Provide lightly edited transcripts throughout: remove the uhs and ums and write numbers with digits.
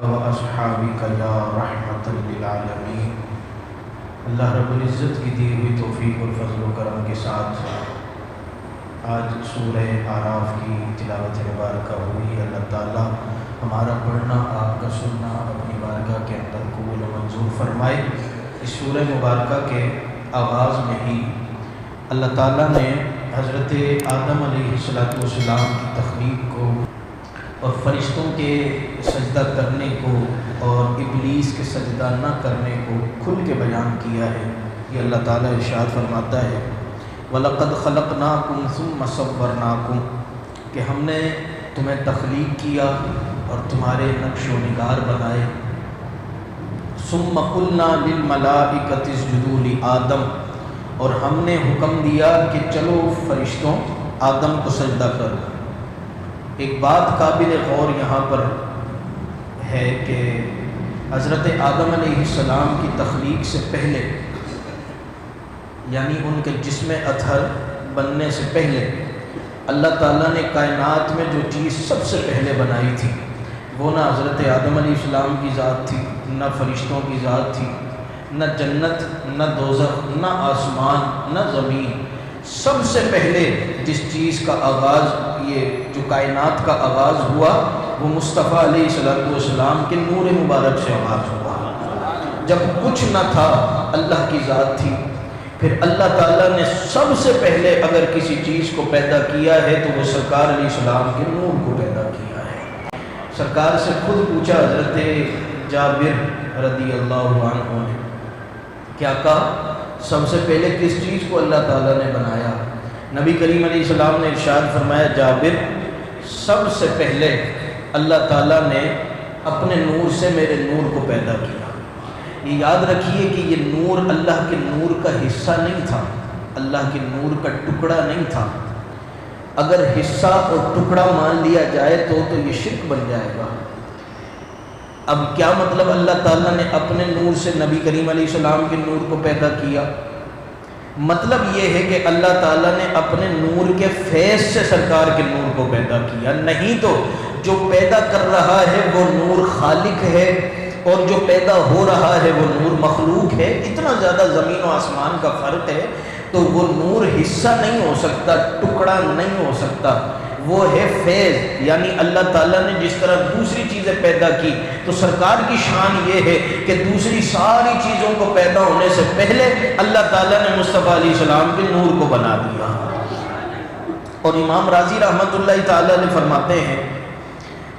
وَأَصْحَابِكَ يَا رَحْمَةً لِلْعَالَمِينَ۔ اللہ رب العزت کی دی ہوئی توفیق اور فضل و کرم کے ساتھ آج سورہ اعراف کی تلاوت مبارکہ ہوئی۔ اللہ تعالیٰ ہمارا پڑھنا، آپ کا سننا اپنی بارگاہ کے اندر قبول و منظور فرمائے۔ اس سورہ مبارکہ کے آغاز میں ہی اللہ تعالیٰ نے حضرت آدم علیہ السلام کی تخلیق کو اور فرشتوں کے سجدہ کرنے کو اور ابلیس کے سجدہ نہ کرنے کو کھل کے بیان کیا ہے۔ یہ اللہ تعالیٰ ارشاد فرماتا ہے وَلَقَدْ خَلَقْنَاكُمْ ثُمَّ صَوَّرْنَاكُمْ، کہ ہم نے تمہیں تخلیق کیا اور تمہارے نقش و نگار بنائے۔ ثُمَّ قُلْنَا لِلْمَلَائِكَةِ اسْجُدُوا لِآدَمَ، اور ہم نے حکم دیا کہ چلو فرشتوں آدم کو سجدہ کرو۔ ایک بات قابل غور یہاں پر ہے کہ حضرت آدم علیہ السلام کی تخلیق سے پہلے، یعنی ان کے جسم اطہر بننے سے پہلے، اللہ تعالیٰ نے کائنات میں جو چیز سب سے پہلے بنائی تھی وہ نہ حضرت آدم علیہ السلام کی ذات تھی، نہ فرشتوں کی ذات تھی، نہ جنت، نہ دوزخ، نہ آسمان، نہ زمین۔ سب سے پہلے جس چیز کا آغاز، یہ جو کائنات کا آغاز ہوا، وہ مصطفیٰ علیہ السلام کے نور مبارک سے آغاز ہوا۔ جب کچھ نہ تھا اللہ کی ذات تھی۔ پھر اللہ تعالیٰ نے سب سے پہلے اگر کسی چیز کو پیدا کیا ہے تو وہ سرکار علیہ السلام کے نور کو پیدا کیا ہے۔ سرکار سے خود پوچھا حضرت جابر رضی اللہ عنہ نے، کیا کہا سب سے پہلے کس چیز کو اللہ تعالیٰ نے بنایا؟ نبی کریم علیہ السلام نے ارشاد فرمایا جابر، سب سے پہلے اللہ تعالیٰ نے اپنے نور سے میرے نور کو پیدا کیا۔ یہ یاد رکھیے کہ یہ نور اللہ کے نور کا حصہ نہیں تھا، اللہ کے نور کا ٹکڑا نہیں تھا۔ اگر حصہ اور ٹکڑا مان لیا جائے تو یہ شرک بن جائے گا۔ اب کیا مطلب اللہ تعالیٰ نے اپنے نور سے نبی کریم علیہ السلام کے نور کو پیدا کیا؟ مطلب یہ ہے کہ اللہ تعالیٰ نے اپنے نور کے فیض سے سرکار کے نور کو پیدا کیا، نہیں تو جو پیدا کر رہا ہے وہ نور خالق ہے اور جو پیدا ہو رہا ہے وہ نور مخلوق ہے۔ اتنا زیادہ زمین و آسمان کا فرق ہے، تو وہ نور حصہ نہیں ہو سکتا، ٹکڑا نہیں ہو سکتا، وہ ہے فیض۔ یعنی اللہ تعالیٰ نے جس طرح دوسری چیزیں پیدا کی تو سرکار کی شان یہ ہے کہ دوسری ساری چیزوں کو پیدا ہونے سے پہلے اللہ تعالیٰ نے مصطفیٰ علیہ السلام کے نور کو بنا دیا۔ اور امام راضی رحمۃ اللہ تعالیٰ نے فرماتے ہیں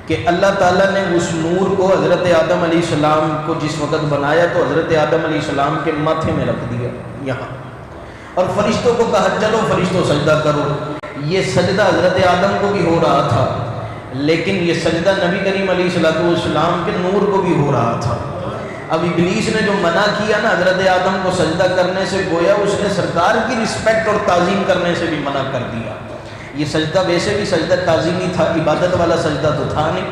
کہ اللہ تعالیٰ نے اس نور کو حضرت آدم علیہ السلام کو جس وقت بنایا تو حضرت آدم علیہ السلام کے ماتھے میں رکھ دیا یہاں، اور فرشتوں کو کہا چلو فرشتوں سجدہ کرو۔ یہ سجدہ حضرت آدم کو بھی ہو رہا تھا، لیکن یہ سجدہ نبی کریم علیہ السلام کے نور کو بھی ہو رہا تھا۔ اب ابلیس نے جو منع کیا نا حضرت آدم کو سجدہ کرنے سے، گویا اس نے سرکار کی رسپیکٹ اور تعظیم کرنے سے بھی منع کر دیا۔ یہ سجدہ ویسے بھی سجدہ تعظیمی تھا، عبادت والا سجدہ تو تھا نہیں۔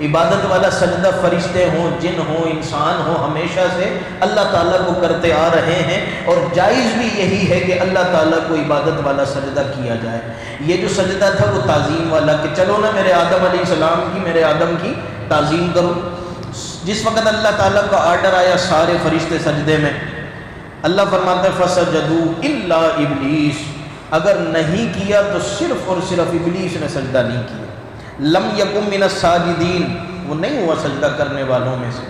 عبادت والا سجدہ فرشتے ہوں، جن ہوں، انسان ہوں، ہمیشہ سے اللہ تعالیٰ کو کرتے آ رہے ہیں، اور جائز بھی یہی ہے کہ اللہ تعالیٰ کو عبادت والا سجدہ کیا جائے۔ یہ جو سجدہ تھا وہ تعظیم والا، کہ چلو نا میرے آدم علیہ السلام کی، میرے آدم کی تعظیم کرو۔ جس وقت اللہ تعالیٰ کا آرڈر آیا سارے فرشتے سجدے میں، اللہ فرماتا ہے فَسَجَدُوا إِلَّا إِبْلِيسَ، اگر نہیں کیا تو صرف اور صرف ابلیس نے سجدہ نہیں کیا۔ لم یکن من الساجدین، وہ نہیں ہوا سجدہ کرنے والوں میں سے۔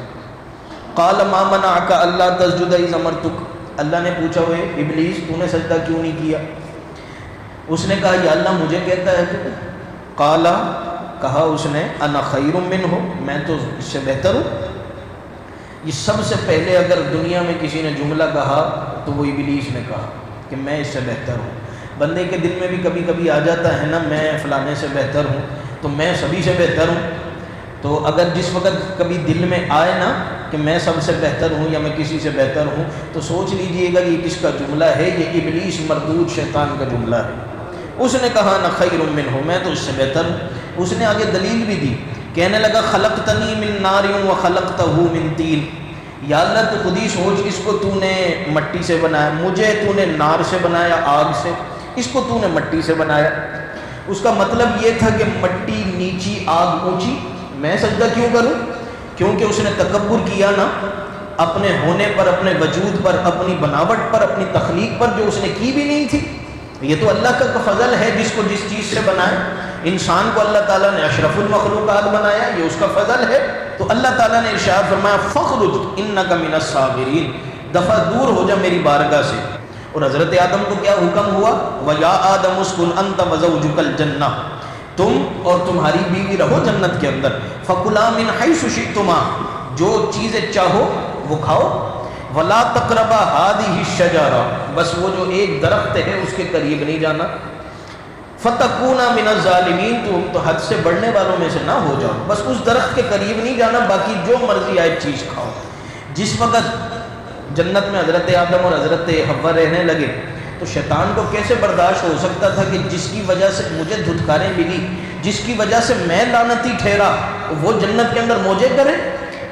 قال ما منعک الا تسجد اذ امرتک، اللہ نے پوچھا ہوئے ابلیس تو نے سجدہ کیوں نہیں کیا؟ اس نے کہا یا اللہ مجھے کہتا ہے تو؟ قال، کہا اس نے انا خیر منہ، میں تو اس سے بہتر ہوں۔ یہ سب سے پہلے اگر دنیا میں کسی نے جملہ کہا تو وہ ابلیس نے کہا کہ میں اس سے بہتر ہوں۔ بندے کے دل میں بھی کبھی کبھی آ جاتا ہے نا، میں فلانے سے بہتر ہوں تو میں سبھی سے بہتر ہوں۔ تو اگر جس وقت کبھی دل میں آئے نا کہ میں سب سے بہتر ہوں یا میں کسی سے بہتر ہوں، تو سوچ لیجئے گا یہ کس کا جملہ ہے؟ یہ ابلیس مردود شیطان کا جملہ ہے۔ اس نے کہا نہ خیر منہ، میں تو اس سے بہتر ہوں۔ اس نے آگے دلیل بھی دی، کہنے لگا خلقتنی من نار وخلقتہ من طین، یا اللہ تو خود ہی سوچ، اس کو تو نے مٹی سے بنایا، مجھے تو نے نار سے بنایا، آگ سے، اس کو تو نے مٹی سے بنایا۔ اس کا مطلب یہ تھا کہ مٹی نیچی، آگ اونچی، میں سجدہ کیوں کروں؟ کیونکہ اس نے تکبر کیا نا اپنے ہونے پر، اپنے وجود پر، اپنی بناوٹ پر، اپنی تخلیق پر، جو اس نے کی بھی نہیں تھی۔ یہ تو اللہ کا فضل ہے، جس کو جس چیز سے بنائے۔ انسان کو اللہ تعالیٰ نے اشرف المخلوقات بنایا، یہ اس کا فضل ہے۔ تو اللہ تعالیٰ نے ارشاد فرمایا فَخْرُجْ إِنَّكَ مِنَ الصَّاغِرِينَ، دفعہ دور ہو جا میری بارگاہ سے۔ اور حضرت آدم کو کیا حکم ہوا؟ وَيَا آدَمُ اسْكُنْ أَنْتَ وَزَوْجُكَ الْجَنَّةَ، تم اور تمہاری بیوی رہو جنت کے اندر۔ فَكُلَا مِنْ حَيْثُ شِئْتُمَا، جو چیزیں چاہو وہ کھاؤ۔ وَلَا تَقْرَبَا هَٰذِهِ الشَّجَرَةَ، بس وہ جو ایک درخت ہے اس کے قریب نہیں جانا۔ فَتَكُونَا مِنَ الظَّالِمِينَ، تم تو حد سے بڑھنے والوں میں سے نہ ہو جاؤ، بس اس درخت کے قریب نہیں جانا، باقی جو مرضی آئے چیز کھاؤ۔ جس وقت جنت میں حضرت آدم اور حضرت حوا رہنے لگے تو شیطان کو کیسے برداشت ہو سکتا تھا کہ جس کی وجہ سے مجھے دھتکاریں ملی، جس کی وجہ سے میں لعنتی ٹھہرا، وہ جنت کے اندر موجے کرے۔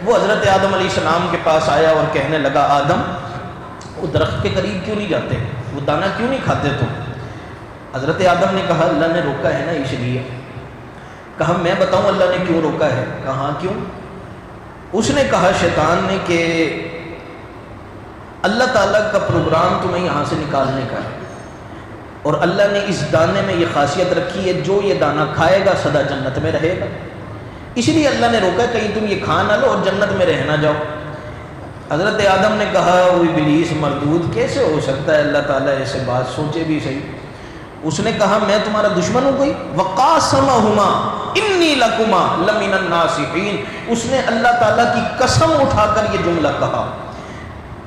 وہ حضرت آدم علیہ السلام کے پاس آیا اور کہنے لگا آدم وہ درخت کے قریب کیوں نہیں جاتے، وہ دانہ کیوں نہیں کھاتے تم؟ حضرت آدم نے کہا اللہ نے روکا ہے نا اس لیے۔ کہا میں بتاؤں اللہ نے کیوں روکا ہے؟ کہا کیوں؟ اس نے کہا شیطان نے کہ اللہ تعالیٰ کا پروگرام تمہیں یہاں سے نکالنے کا ہے، اور اللہ نے اس دانے میں یہ خاصیت رکھی ہے جو یہ دانہ کھائے گا سدا جنت میں رہے گا، اس لیے اللہ نے روکا کہیں تم یہ کھا نہ لو اور جنت میں رہ نہ جاؤ۔ حضرت آدم نے کہا وہ ابلیس مردود، کیسے ہو سکتا ہے اللہ تعالیٰ ایسے بات سوچے بھی صحیح۔ اس نے کہا میں تمہارا دشمن ہوں کوئی؟ وَقَاسَمَهُمَا إِنِّي لَكُمَا لَمِنَ النَّاصِحِينَ، اس نے اللہ تعالیٰ کی قسم اٹھا کر یہ جملہ کہا۔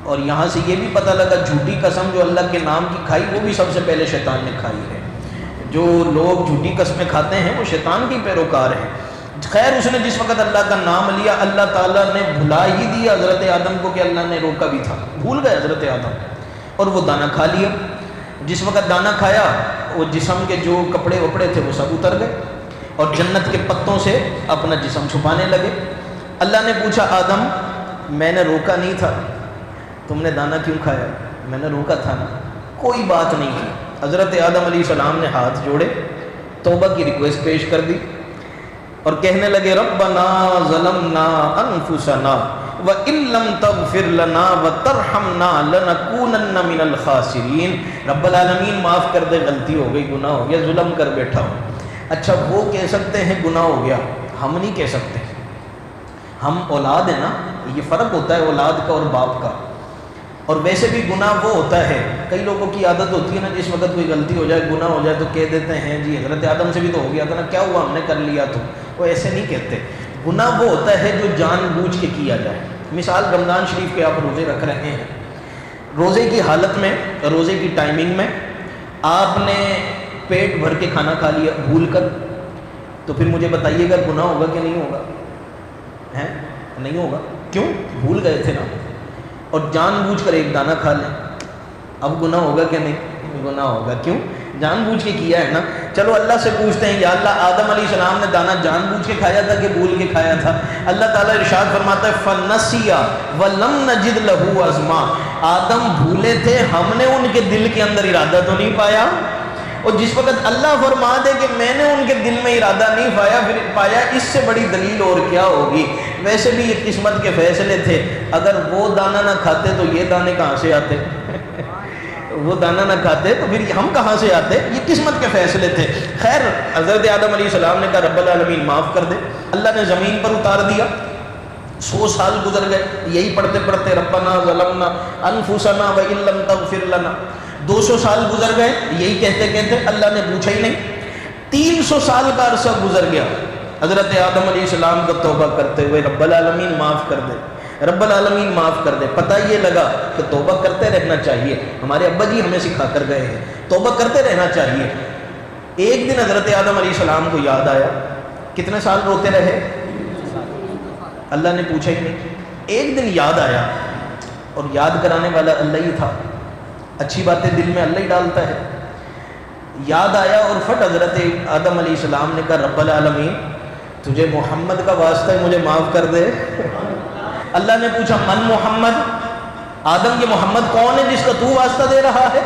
اور یہاں سے یہ بھی پتہ لگا جھوٹی قسم جو اللہ کے نام کی کھائی وہ بھی سب سے پہلے شیطان نے کھائی ہے۔ جو لوگ جھوٹی قسمیں کھاتے ہیں وہ شیطان کی پیروکار ہیں۔ خیر اس نے جس وقت اللہ کا نام لیا اللہ تعالیٰ نے بھلا ہی دیا حضرت آدم کو کہ اللہ نے روکا بھی تھا، بھول گئے حضرت آدم، اور وہ دانہ کھا لیا۔ جس وقت دانہ کھایا وہ جسم کے جو کپڑے وپڑے تھے وہ سب اتر گئے اور جنت کے پتوں سے اپنا جسم چھپانے لگے۔ اللہ نے پوچھا آدم میں نے روکا نہیں تھا، تم نے دانہ کیوں کھایا؟ میں نے روکا تھا نا، کوئی بات نہیں کی۔ حضرت آدم علیہ السلام نے ہاتھ جوڑے، توبہ کی ریکویسٹ پیش کر دی اور کہنے لگے ربنا ظلمنا انفسنا وَإِن لَّمْ تَغْفِرْ لَنَا وَتَرْحَمْنَا لَنَكُونَنَّ مِنَ الْخَاسِرِينَ، رب العالمین معاف کر دے، غلطی ہو گئی، گناہ ہو گیا، ظلم کر بیٹھا ہوں۔ اچھا وہ کہہ سکتے ہیں گناہ ہو گیا، ہم نہیں کہہ سکتے، ہم اولاد ہیں نا، یہ فرق ہوتا ہے اولاد کا اور باپ کا۔ اور ویسے بھی گناہ وہ ہوتا ہے، کئی لوگوں کی عادت ہوتی ہے نا جس وقت کوئی غلطی ہو جائے گناہ ہو جائے تو کہہ دیتے ہیں جی حضرت آدم سے بھی تو ہو گیا تھا نا، کیا ہوا ہم نے کر لیا تو، وہ ایسے نہیں کہتے۔ گناہ وہ ہوتا ہے جو جان بوجھ کے کیا جائے۔ مثال رمضان شریف کے آپ روزے رکھ رہے ہیں، روزے کی حالت میں، روزے کی ٹائمنگ میں آپ نے پیٹ بھر کے کھانا کھا لیا بھول کر، تو پھر مجھے بتائیے گا گناہ ہوگا کہ نہیں ہوگا؟ ہیں نہیں ہوگا، کیوں؟ بھول گئے تھے نا۔ اور جان بوجھ کر ایک دانہ کھا لیں، اب گناہ ہوگا کہ نہیں؟ گناہ ہوگا، کیوں؟ جان بوجھ کے کیا ہے نا۔ چلو اللہ سے پوچھتے ہیں یا اللہ آدم علیہ السلام نے دانہ جان بوجھ کے کھایا تھا کہ بھول کے کھایا تھا؟ اللہ تعالیٰ ارشاد فرماتا ہے فَنَسِيَ وَلَمْ نَجِدْ لَهُ عَزْمًا، آدم بھولے تھے، ہم نے ان کے دل کے اندر ارادہ تو نہیں پایا۔ اور جس وقت اللہ فرما دے کہ میں نے ان کے دل میں ارادہ نہیں پایا، اس سے بڑی دلیل اور کیا ہوگی؟ ویسے بھی یہ قسمت کے فیصلے تھے، اگر وہ دانہ نہ کھاتے تو یہ دانے کہاں سے آتے؟ وہ دانہ نہ کھاتے تو پھر ہم کہاں سے آتے؟ یہ قسمت کے فیصلے تھے۔ خیر حضرت آدم علیہ السلام نے کہا رب العالمین معاف کر دے، اللہ نے زمین پر اتار دیا۔ 100 سال گزر گئے یہی پڑھتے پڑھتے ربنا ظلمنا انفسنا وَإِن لَّمْ تَغْفِرْ لَنَا، 200 سال گزر گئے یہی کہتے کہتے، اللہ نے پوچھا ہی نہیں۔ 300 سال کا عرصہ گزر گیا حضرت آدم علیہ السلام کو توبہ کرتے ہوئے رب العالمین معاف کر دے، رب العالمین معاف کر دے۔ پتہ یہ لگا کہ توبہ کرتے رہنا چاہیے، ہمارے ابا جی ہمیں سکھا کر گئے ہیں توبہ کرتے رہنا چاہیے۔ ایک دن حضرت آدم علیہ السلام کو یاد آیا، کتنے سال روتے رہے؟ اللہ نے پوچھا ہی نہیں۔ ایک دن یاد آیا، اور یاد کرانے والا اللہ ہی تھا، اچھی باتیں دل میں اللہ ہی ڈالتا ہے۔ یاد آیا اور فٹ حضرت آدم علیہ السلام نے کہا رب العالمین تجھے محمد کا واسطہ ہے مجھے معاف کر دے۔ اللہ نے پوچھا من محمد، آدم یہ محمد کون ہے جس کا تو واسطہ دے رہا ہے؟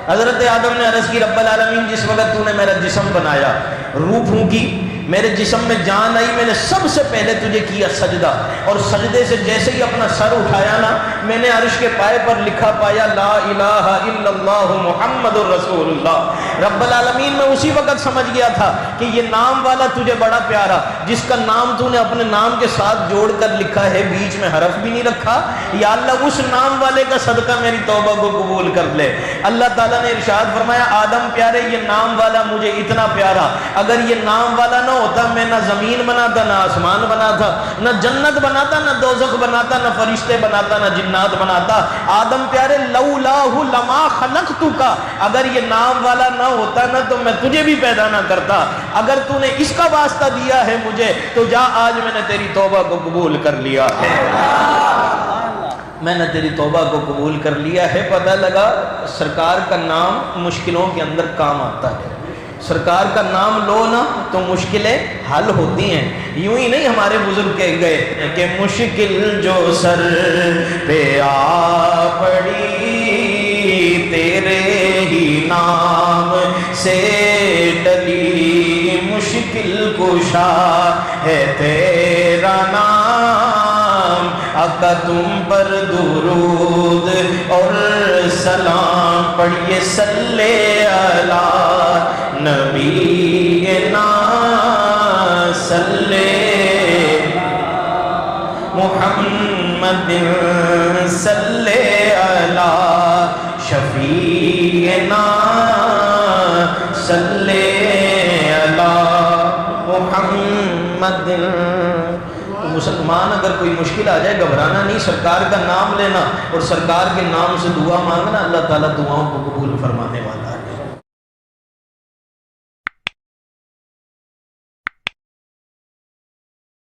حضرت آدم نے عرض کی رب العالمین جس وقت تو نے میرا جسم بنایا، روح پھونکی، میرے جسم میں جان آئی میں نے سب سے پہلے تجھے کیا سجدہ، اور سجدے سے جیسے ہی اپنا سر اٹھایا نا میں نے عرش کے پائے پر لکھا پایا لا الہ الا اللہ محمد الرسول اللہ۔ رب العالمین میں اسی وقت سمجھ گیا تھا کہ یہ نام والا تجھے بڑا پیارا، جس کا نام تو نے اپنے نام کے ساتھ جوڑ کر لکھا ہے، بیچ میں حرف بھی نہیں رکھا، یا اللہ اس نام والے کا صدقہ میری توبہ کو قبول کر لے۔ اللہ تعالیٰ نے ارشاد فرمایا آدم پیارے یہ نام والا مجھے اتنا پیارا، اگر یہ نام والا نہ ہوتا میں نہ زمین بناتا، نہ آسمان بناتا، نہ جنت بناتا، نہ دوزخ بناتا، نہ فرشتے بناتا، نہ جنات بناتا۔ آدم پیارے لولاہ لما خلقتک، اگر یہ نام والا نہ ہوتا نا تو میں تجھے بھی پیدا نہ کرتا، اگر تو نے اس کا واسطہ دیا ہے مجھے تو جا آج میں نے تیری توبہ کو قبول کر لیا ہے، میں نے تیری توبہ کو قبول کر لیا ہے۔ پتہ لگا سرکار کا نام مشکلوں کے اندر کام آتا ہے، سرکار کا نام لو نا تو مشکلیں حل ہوتی ہیں۔ یوں ہی نہیں ہمارے بزرگ کہہ گئے کہ مشکل جو سر پہ آ پڑی تیرے ہی نام سے ٹلی، مشکل کشا ہے تیرا نام، آقا تم پر درود اور سلام پڑھیے، صلی علی نبینا صلی محمد صلی علی شفیعنا صلی علی محمد۔ مسلمان اگر کوئی مشکل آ جائے گھبرانا نہیں، سرکار کا نام لینا اور سرکار کے نام سے دعا مانگنا، اللہ تعالیٰ دعاؤں کو قبول فرمانے والا ہے۔